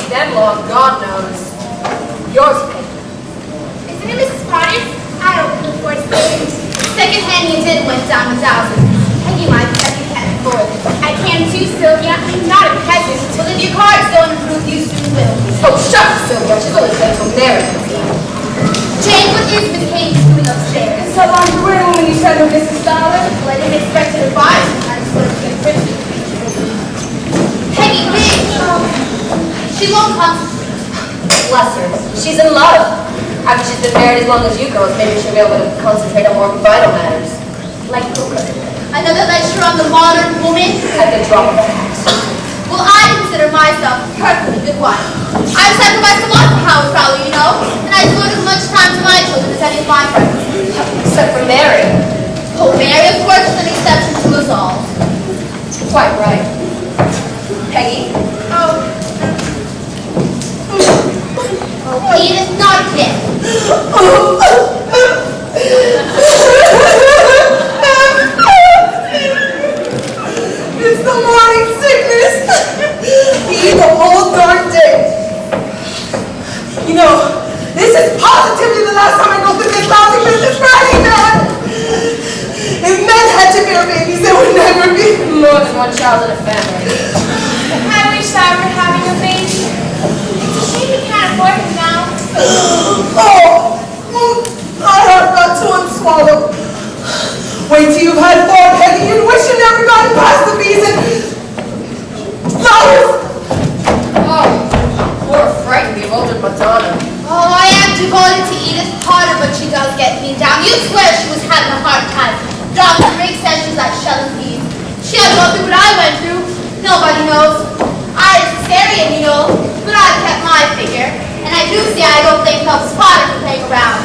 take them long, God knows. Yours, Peggy. Isn't it Mrs. Potter? I don't know for it. Second-hand you did went down 1,000. Peggy, my Peggy can't afford it. I can too, Sylvia. I'm not a peasant. Well, if your cards don't improve, you soon will. Oh, shut up, Sylvia. She's only playing till Mary. Jane, what is Miss Katie doing upstairs? So long to room when you said her Mrs. Dollar. Well, I didn't expect her to buy it. I just wanted to get pretty. Peggy, bitch! She won't concentrate. Bless her. She's in love. After she's been married as long as you girls, maybe she'll be able to concentrate on more vital matters. Like poker. Another lecture on the modern woman? At the drop of a hat. Well, I consider myself a perfectly good wife. I've sacrificed a lot for Howard Fowler, you know, and I devote as much time to my children as any of my friends. Except for Mary. Oh, Mary, of course, is an exception to us all. Quite right. Peggy? Oh, Edith, not again. It's the morning sickness. Eat the whole darn day. You know, this is positively the last time I go through this lousy business Friday, man. If men had to bear babies, there would never be More than one child in a family. I wish I were having a baby. It's a shame we can't afford him now. Oh, my heart got too unswallowed. Wait till you've had 4, Peggy, and wish you never gotten past the bees and flowers. Oh, poor frightened, bewildered Madonna. Oh, I am devoted to Edith Potter, but she does get me down. You'd swear she was having a hard time. Dr. Riggs says she's like shelling peas. She had to go through what I went through. Nobody knows. I was cesarean, you know, but I kept my figure. And I do see I don't think Phelps Potter can hang around.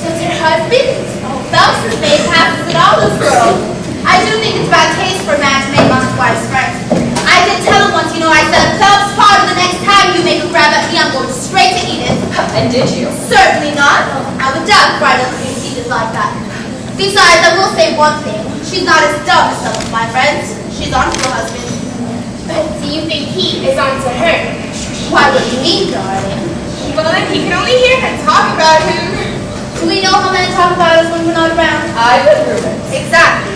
So it's her husband? Oh, Phelps has made passes with all those girls. I do think it's bad taste for a man to make on his wife's friends. I did tell him once, you know, I said, Phelps Potter, the next time you make a grab at me, I'm going straight to Edith. And did you? Certainly not. I would doubt if I don't think Edith like that. Besides, I will say one thing. She's not as dumb as some of my friends. She's on to her husband. But do you think he is on to her? Why, what do you mean, darling? Well, if he can only hear her talk about him. Do we know how men talk about us when we're not around? I've heard rumors. Exactly.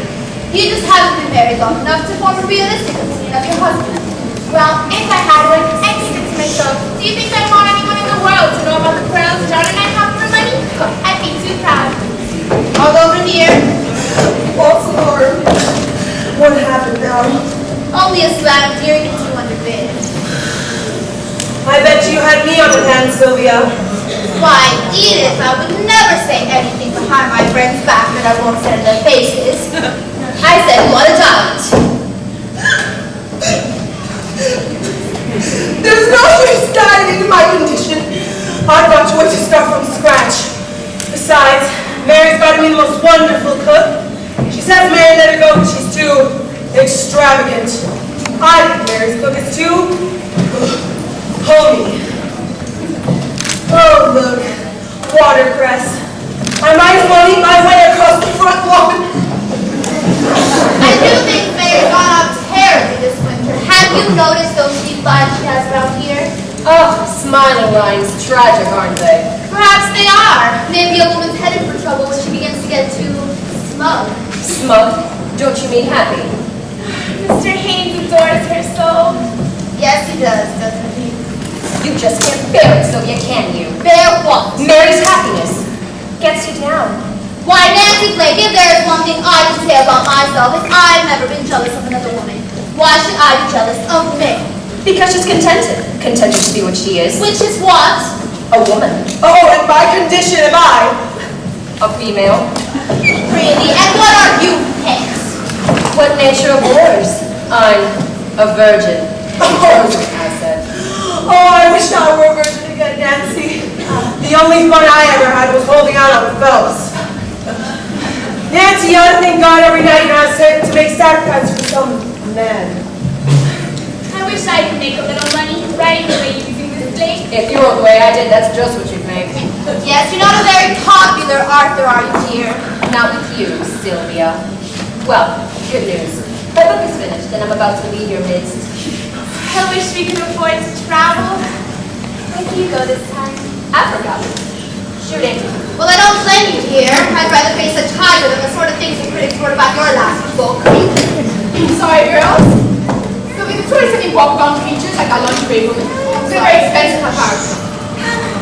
You just haven't been married long enough to form a realistic opinion of your husband. Well, if I had one, I'd keep it to myself. Do you think I'd want anyone in the world to know about the pearls John and I have for money? I'd be too proud. All over here. Oh, Lord. What happened now? Only a slab deer gets you under bid. I bet you had me on your hands, Sylvia. Why, Edith, I would never say anything behind my friend's back that I won't say in their faces. I said, what a giant. There's no use dieting in my condition. I thought you were to start from scratch. Besides, Mary's got to be the most wonderful cook. She says Mary let her go because she's too extravagant. I think Mary's cook is too homey. Oh, look. Watercress. I might as well eat my way across the front lawn. I do think Mary's gone up terribly this winter. Have you noticed those deep lines she has around here? Oh, smiling lines. Tragic, aren't they? Perhaps they are. Maybe a woman's headed for trouble when she begins to get too smug. Smug? Don't you mean happy? Mr. Haynes adores her so. Yes, he does, doesn't he? You just can't bear it, Sylvia, can you? Bear what? Mary's happiness gets you down. Why, Nancy Blake, if there is one thing I can say about myself, it's I've never been jealous of another woman. Why should I be jealous of me? Because she's contented. Contented to be what she is. Which is what? A woman. Oh, and by condition am I. A female. Really? And what are you, Hanks? What nature abhors? I'm a virgin. I said. Oh, I wish I were a virgin again, Nancy. The only fun I ever had was holding out on Phelps. Nancy, you ought to thank God every night and ask him to make sacrifice for some man. I wish I could make a little money right away using this blade. If you were the way I did, that's just what you'd make. Yes, you're not a very popular Arthur, are you, dear? Not with you, Sylvia. Well, good news. My book is finished, and I'm about to leave your midst. I wish we could afford to travel. you go this time? Africa. Shooting. Well, I don't blame you, dear. I'd rather face a tiger than the sort of things the critics wrote about your last book. Sorry, girls. So we can sort of send walk-around creatures like our lingerie woman. They're very expensive at heart.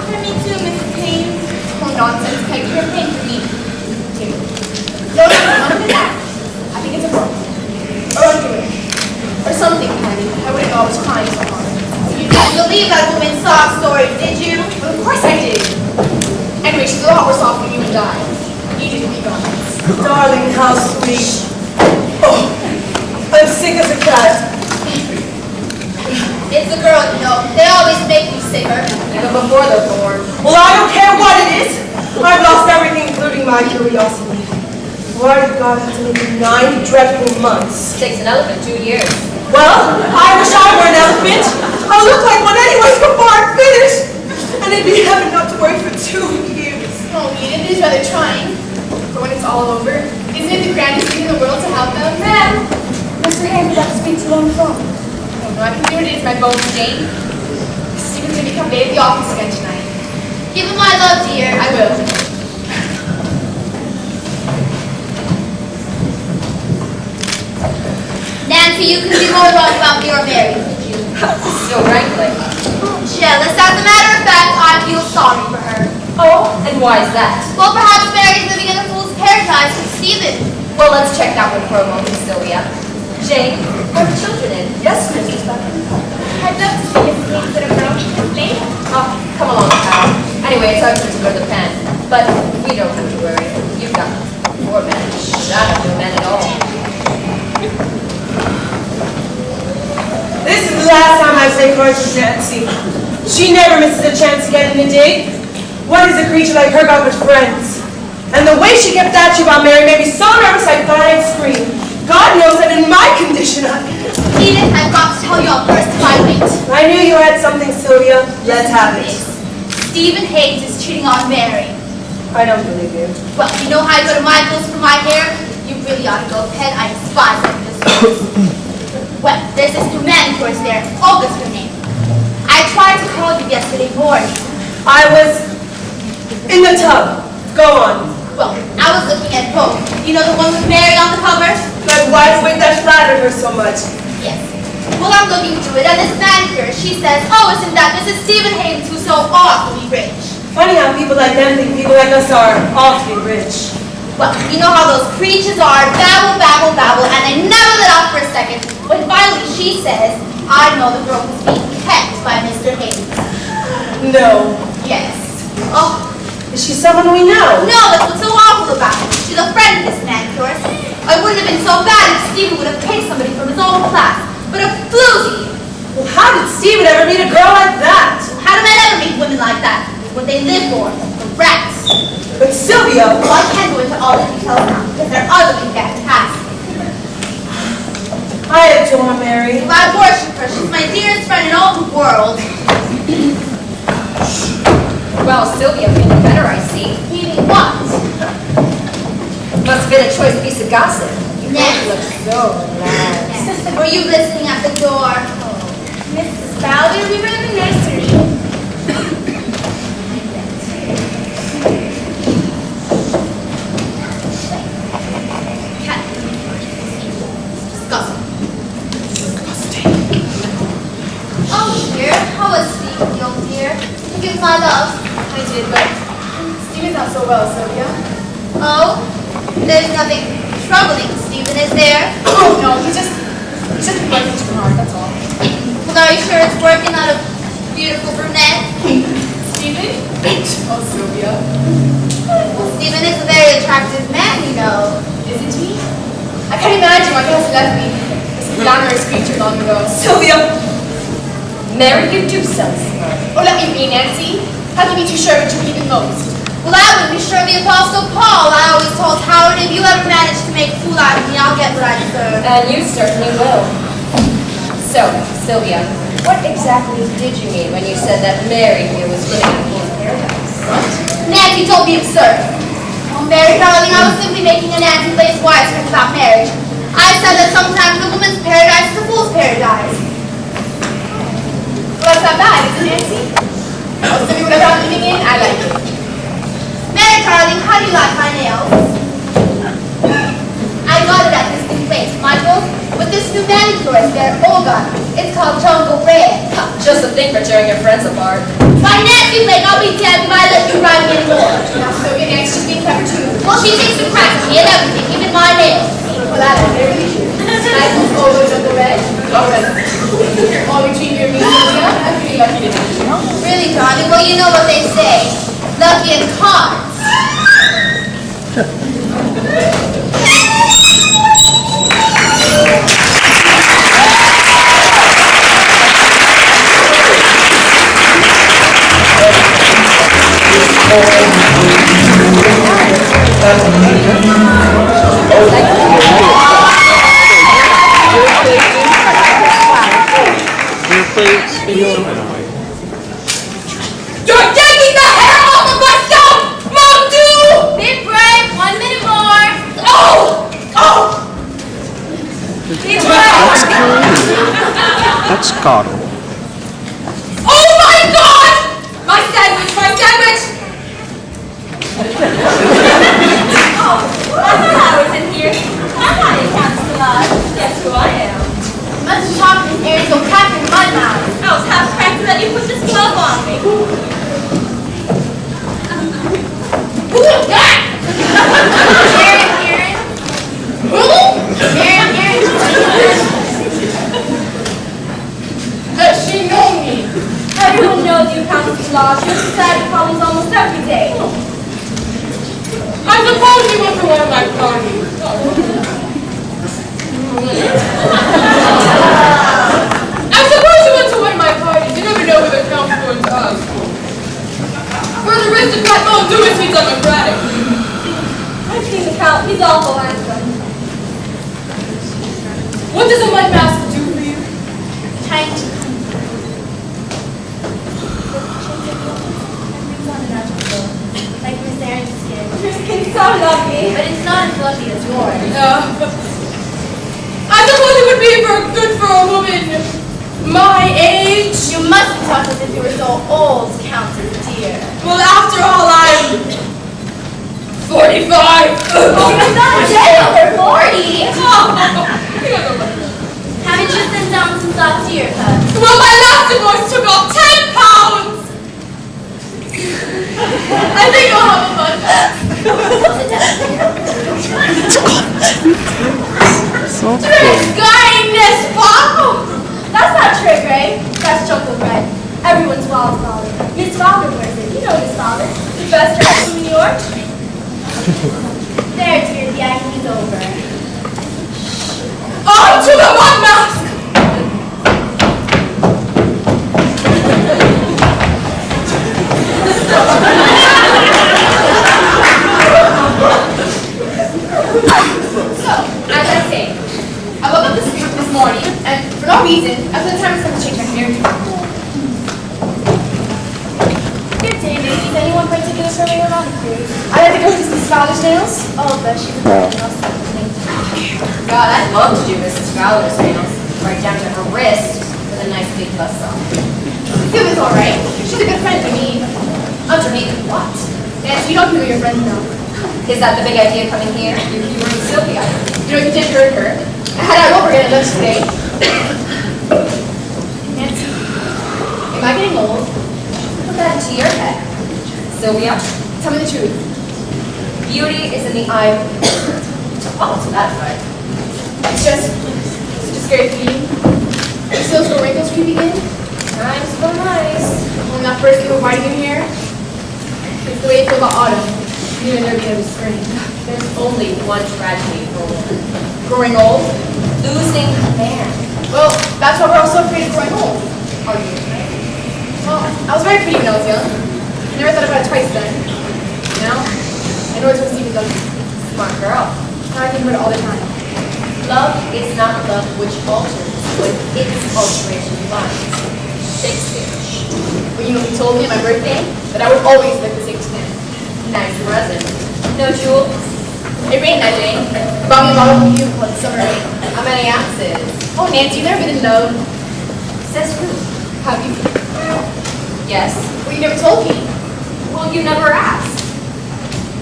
For me too, Mrs. Haynes. Oh, nonsense, Peg. You're paying for me. No, not for that. I think it's a girl. Or a girl. Or something, Penny. I wouldn't know I was crying so hard. You didn't believe that woman's sob story, did you? Well, of course I did. Anyway, she's a lot worse off than you and I. Edith, be gone. Darling, how sweet. Oh, I'm sick as a cat. It's the girl, you know. They always make you sicker. Even before they're born. Well, I don't care what it is. I've lost everything, including my curiosity. Why did God have to live in 9 dreadful months? Takes an elephant 2 years. Well, I wish I were an elephant. I look like one anyways before I'm finished. And it'd be heaven not to work for 2 years. Oh, Edith is rather trying. But when it's all over, isn't it the grandest thing in the world to help them? Ma'am! Mr. Haynes would have to speak to you on the phone. Oh, no, I can do it. It's my bones, Jane. Stephen's going to come late at the office again tonight. Give him my love, dear. I will. Nancy, you could be more wrong about me or Mary, could you? Still wrangling. Jealous. As a matter of fact, I feel sorry for her. Oh, and why is that? Well, perhaps Mary's living in a fool's paradise with Stephen. Well, let's check that one for a moment, Sylvia. Jane, are the children in? Yes, Mrs. Beckham. I'd love to see Mrs. Haynes at a girl late. Oh, come along, pal. Anyway, it's urgent to go to the pen. But we don't have to worry. You've got 4 men. I have no men at all. This is the last time I say cards with Nancy. She never misses a chance to get in a dig. What is a creature like her got with friends? And the way she kept at you about Mary made me so nervous I thought I'd scream. God knows that in my condition Edith, I've got to tell you all first if I wait. I knew you had something, Sylvia. Let's have it. Stephen Haynes is cheating on Mary. I don't believe you. Well, you know how I go to Michael's for my hair? You really ought to go, Pen. I despise that business. Well, there's this new manicurist there. Olga's her name. I tried to call you yesterday morning. I was in the tub. Go on. Well, I was looking at both. You know the one with Mary on the cover? That wide wig that flattered her so much. Yes. Well, I'm looking through it, and this manicure, she says, oh, isn't that Mrs. Stephen Haynes who's so awfully rich? Funny how people like them think people like us are awfully rich. Well, you know how those preachers are, babble, babble, babble, and they never let off for a second. When finally she says, I know the girl who's being kept by Mr. Haynes. No. Yes. Oh, Is she someone we know? no, that's what's so awful about it. She's a friend of this manicurist. I wouldn't have been so bad if Stephen would have picked somebody from his own class. But a floozy. Well, how did Stephen ever meet a girl like that? How do men ever meet women like that? What they live for. The rats. But Sylvia, Well, I can't go into all the details now, because they're utterly fantastic. I adore Mary. I worship her. She's my dearest friend in all the world. Well, Sylvia, feeling better, I see. Meaning what? Must have been a choice piece of gossip. You Yes. look so relaxed. Were you listening at the door? Mrs. Bowder, we were in the nursery. Disgusting. Oh, dear. How was Steve, young dear? Give my love. I did, but Stephen's not so well, Sylvia. Oh, there's nothing troubling Stephen, is there? Oh, no, he's just been working too hard, that's all. Well, are you sure it's working on a beautiful brunette? Stephen? Oh, Sylvia. Well, Stephen is a very attractive man, you know. Isn't he? I can't imagine why he hasn't left me. This glamorous creature long ago. Sylvia, Mary, you do sound smart. Oh, let me be, Nancy. How can you be too sure what you believe in most? Well, I wouldn't be sure of the Apostle Paul. I always told Howard, if you ever manage to make a fool out of me, I'll get what I deserve. And you certainly will. So, Sylvia, what exactly did you mean when you said that Mary here was living in a fool's paradise? What? Nancy, don't be absurd. Oh, Mary, darling, I was simply making a Nancy Blaze wisecrack about marriage. I said that sometimes a woman's paradise is a fool's paradise. Well, that's not bad, is it, Nancy? I'll send you whatever I'm living in, I like it. Mary, darling, how do you like my nails? I got it at this new place, Michael's, with this new manicurist there, Olga. It's called Jungle Red. Just to think for tearing your friends apart. My Nancy Blake, I'll be damned if I let you ride me anymore. Now, Sylvia, Nancy's just being clever too. Well, she thinks to crack me and everything, even my nails. Well, that is very true. Michael's always on the red. All red. All between your means, Sylvia. I'm pretty lucky to meet you. Really, darling? Well, you know what they say. Lucky in cards. You're taking the hair off of my scalp! Mom, do! Big break, 1 minute more. Oh! Oh! It's That's Carl. Oh my God! My sandwich, my sandwich! I was in here. Hi, Captain Lodge. Guess who I am? Must have chopped his ears so cracked in my mouth. I was half cracked that you put this glove on me. Who is that? Karen. Who? Karen. Does she know me? Everyone knows you, Countess Lodge. You have society problems almost every day. I suppose you went to one of my parties. I suppose you went to one of my parties. You never know who the count's going to ask for. For the aristocrat won't do as he's democratic. I've seen the Count. He's awful handsome. What does a mud mask do for you? Tight. Like Miss Erin's skin. Your skin's so lovely. But it's not as fluffy as yours. I suppose it would be good for a woman my age. You mustn't talk as if you were so old, Countess dear. Well, after all, I'm 45. Oh, you're not dead over 40. Well, Haven't you sent down some soft ear cuts? my last divorce took off 10 pounds. I think I'll have a fun. Kindness, Pop! That's not Trick Ray. That's Jungle Red. Everyone's Wild's Father. Miss Fowler wears it. You know Miss Fowler. The best dress in New York. There, dear, the agony's over. On to the mud mask. So, as I say, I woke up this morning, and for no reason, I put the time to change my hair. Good day, ladies. Anyone particular serving around the cruise? I had to go to Miss Fowler's nails. Oh, but she was wearing no something. God, I'd love to do Mrs. Fowler's nails. Right down to her wrist with a nice big bust off. Sylvia's alright. She's a good friend to me. Underneath what? Nancy, you don't know your friends now. Is that the big idea coming here? You're humoring Sylvia. You know, you did hurt her. I had our over at lunch today. Nancy, am I getting old? Put that into your head. Sylvia, Tell me the truth. beauty is in the eye of the beholder. Oh, so that's right. It's just scary for you. You still feel wrinkles creeping in? Times so nice. When that first came of whiting your hair? It's the way you feel about autumn. You and there being of spring. There's only one tragedy for a woman. Growing old? Losing a man. Well, that's why we're all so afraid of growing old. Are you afraid? Well, I was very pretty when I was young. I never thought about it twice then. Now, I know it's what Stephen does. Smart girl. Now I think about it all the time. Love is not love which alters, but its alteration binds. Shakespeare. But you know, he told me on my birthday that I would always live the 6 man. Nice present. No jewels. It rained that day. Bought me a bottle of you called Summer Rain. How many ounces? Oh, Nancy, you've never been in love. Says who? Have you? Yes. Well, But you never told me. Well, you never asked.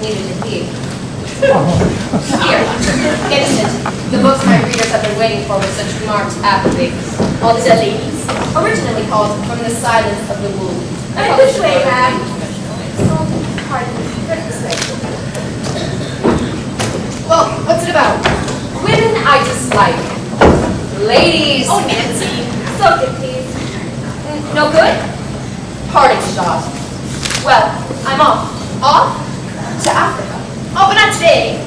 Neither did he. Here, innocent. The books my readers have been waiting for with such marked apathy. All the dead ladies, originally called From the Silence of the Womb. This way, ma'am. Pardon me. This way. Well, what's it about? Women I dislike. Ladies. Oh, Nancy. Soak it, please. No good? Parting shot. Well, I'm off. Off? To Africa. Oh, but not today.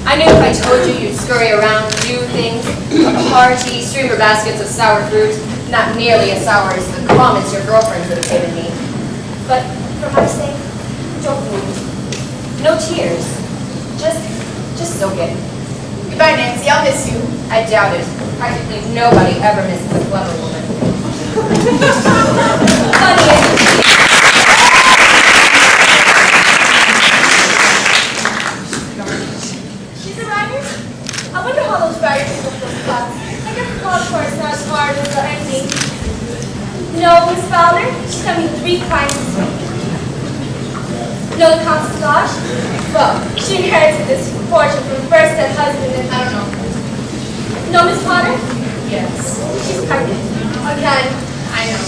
I knew if I told you you'd scurry around, do things, a party, streamer baskets of sour fruit, not nearly as sour as the grommets your girlfriends would have given me. But for my sake, don't move. No tears. Just soak it. Goodbye, Nancy. I'll miss you. I doubt it. Practically nobody ever misses a clever woman. Funny. She's a writer? I wonder how those writers pick up those plots. I guess the plot part is not as hard as the ending. No, Miss Fowler, she sent me 3 crimes this week. No, the Countess Gosh? Well, she inherited this fortune from her first dead husband and I don't know. No, Miss Potter? Yes. She's pregnant. Again. I know.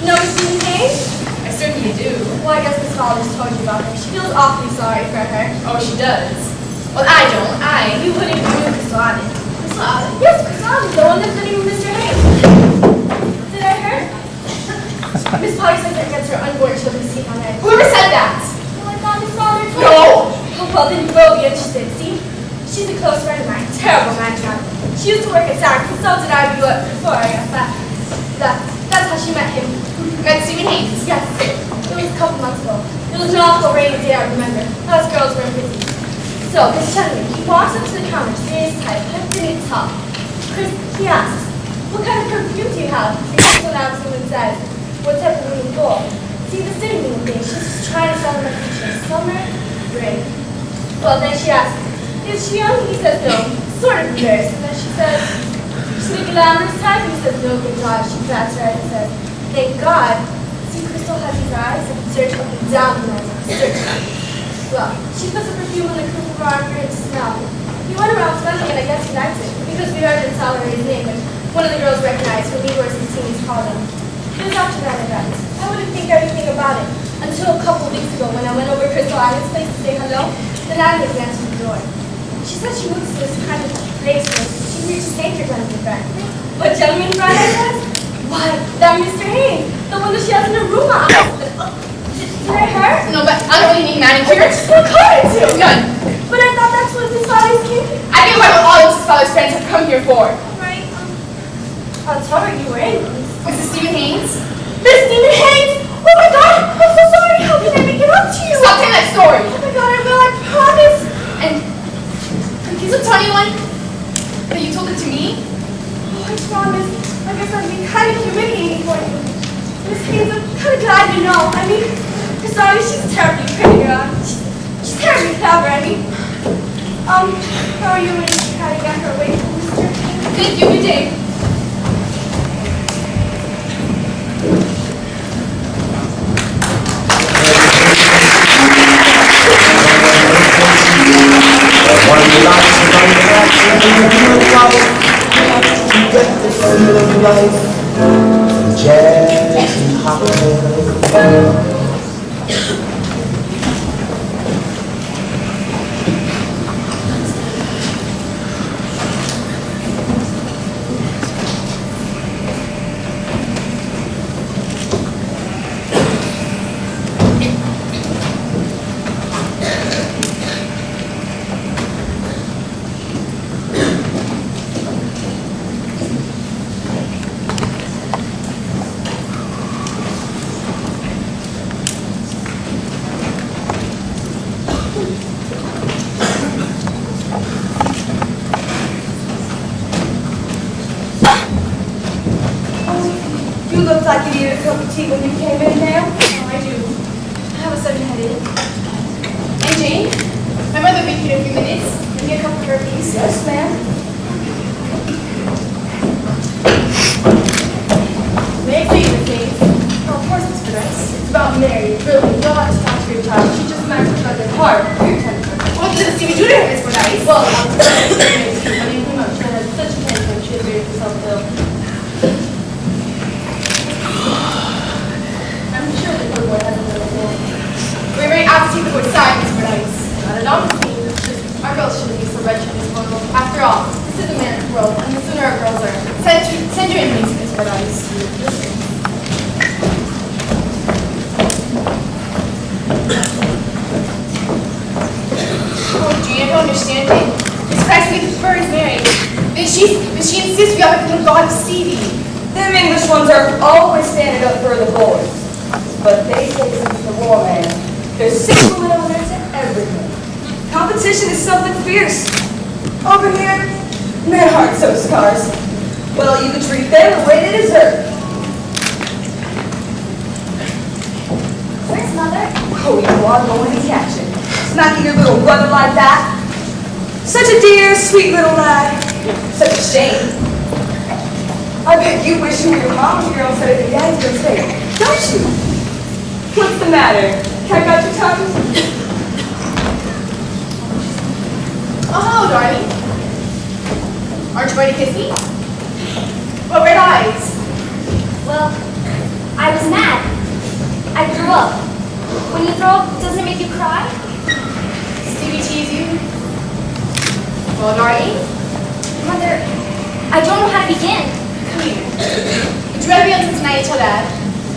No, Miss Susan Hayes? I certainly do. Well, I guess Miss Fowler just told you about her. She feels awfully sorry for her. Oh, she does. Well, I don't. You wouldn't agree with Crystal Allen. Crystal Allen? Yes, Crystal Allen, the one that's living with Mr. Hayes. Did I hurt? Miss Potter says that gets her unborn children to see on it. Whoever said that? Oh, I thought Miss Fowler told No! Oh, well, then you will be interested. See? She's a close friend of mine. Terrible man child. She used to work at Sarah, consulted IBU before I got back. That's how she met him. Met Stephen Hayes. Yes. It was a couple months ago. It was an awful rainy day, I remember. Us girls were busy. So, this gentleman, he walks up to the counter, serious type, pretty tough. Chris, he asks, what kind of perfume do you have? And Chris went out to him and says, what type of room gold? See, the sitting room thing, she's just trying to sell him a picture. Summer, rain. Well, then she asks, is she young? He says no. Sort of embarrassed. And then she says, she's the glamorous type? He says, no, good God. She pats her head and says, thank God. See, Crystal has his eyes and search up and down the night. Search. Well, she puts a perfume on the crook of our for him to smell. He went around smelling and I guess he liked it, because we heard him tell her his name, and one of the girls recognized who we were some teens called him. It was after that event. I wouldn't think everything about it until a couple weeks ago when I went over to Crystal Allen's place to say hello. The landlady answered the door. She said she works for this kind of place where she reaches nature gentleman friend. What gentleman friend I said? Why, that Mr. Hayes, the one that she has in her room. Did I hurt? No, but I don't really need manicure. Just for car too. None. But I thought that's what Miss Father's came. I get what all of his father's friends have come here for. Right. I'll tell her you were in. Mrs. Stephen Hayes? Miss Stephen Hayes! Oh my God! I'm so sorry. How can I make it up to you? Stop telling that story. Oh my God! I will. I promise. And please don't tell anyone that you told it to me. Oh, I promise. I guess I'm being kind of humiliating for you. Miss Hayes, I'm kind of glad you know. I mean, Cassandra, she's terribly pretty, girl. She's terribly clever. I mean, how are you and how to get her away from Mr. Hayes? Thank you. Good day. One life from to get the feel of life, jazz and hot You looked like you needed a cup of tea when you came in there. Oh, I do. I have a sudden headache. And Jane? My mother will be here in a few minutes. Give me a cup of her, please. Yes, ma'am. May I please, Miss Hayes? Oh, of course, Mr. Rice. not married, really. You don't have to talk to your child. She just might put on your heart. Your temper. What did Stevie do to him, Miss Fordyce? Well, I was I mean, pretty much. She had such a temper. She had made herself ill. I'm sure the poor boy has a little ill. We're very apt to take the boy's side, Miss Fordyce. Not at all, Miss King. It's just our girls shouldn't be so wretched in this world. After all, this is a man's world, and the sooner our girls are send your inmates, Miss Fordyce. Oh, do you ever understand it? Miss Price, we prefer is married. But she insists we have a little god of Stevie. Them English ones are always standing up for the boys. But they say since the war, man, there's 6 women on there to everything. Competition is something fierce. Over here, men aren't so scars. Well, you can treat them the way they deserve. Where's Mother? Oh, you are going to catch it. Smacking your little brother like that. Such a dear, sweet little lad. Such a shame. I bet you wish you were your mom's girl instead of your dad's girl today, don't you? What's the matter? Cat got your tongue? Oh, hello, darling. Aren't you going to kiss me? What red eyes? Well, I was mad. I grew up. When you throw up, doesn't it make you cry? Stevie tease you? Well, darling, Mother, I don't know how to begin. come here. Would you rather be on tonight till Dad?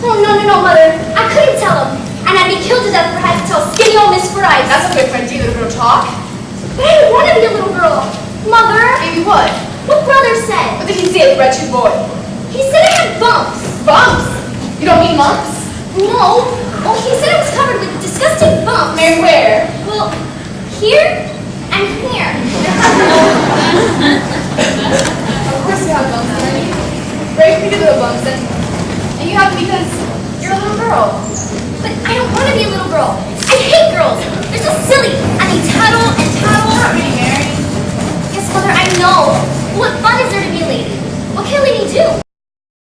Oh, no, Mother. I couldn't tell him. And I'd be killed to death if I had to tell skinny old Miss Fordyce. That's a good friend, you little girl talk. But I don't want to be a little girl. Mother, Maybe what? what brother said? What did he say, the wretched boy? He said I had bumps. Bumps? You don't mean lumps? No. Oh, he said I was covered with disgusting bumps. Mary, where? Well, here and here. Of course you have bumps, darling. Very pretty little bumps, and you have them because you're a little girl. But I don't want to be a little girl. I hate girls. They're so silly. And they tattle and tattle. You're not really Mary. Yes, Mother, I know. What fun is there to be a lady? What can a lady do?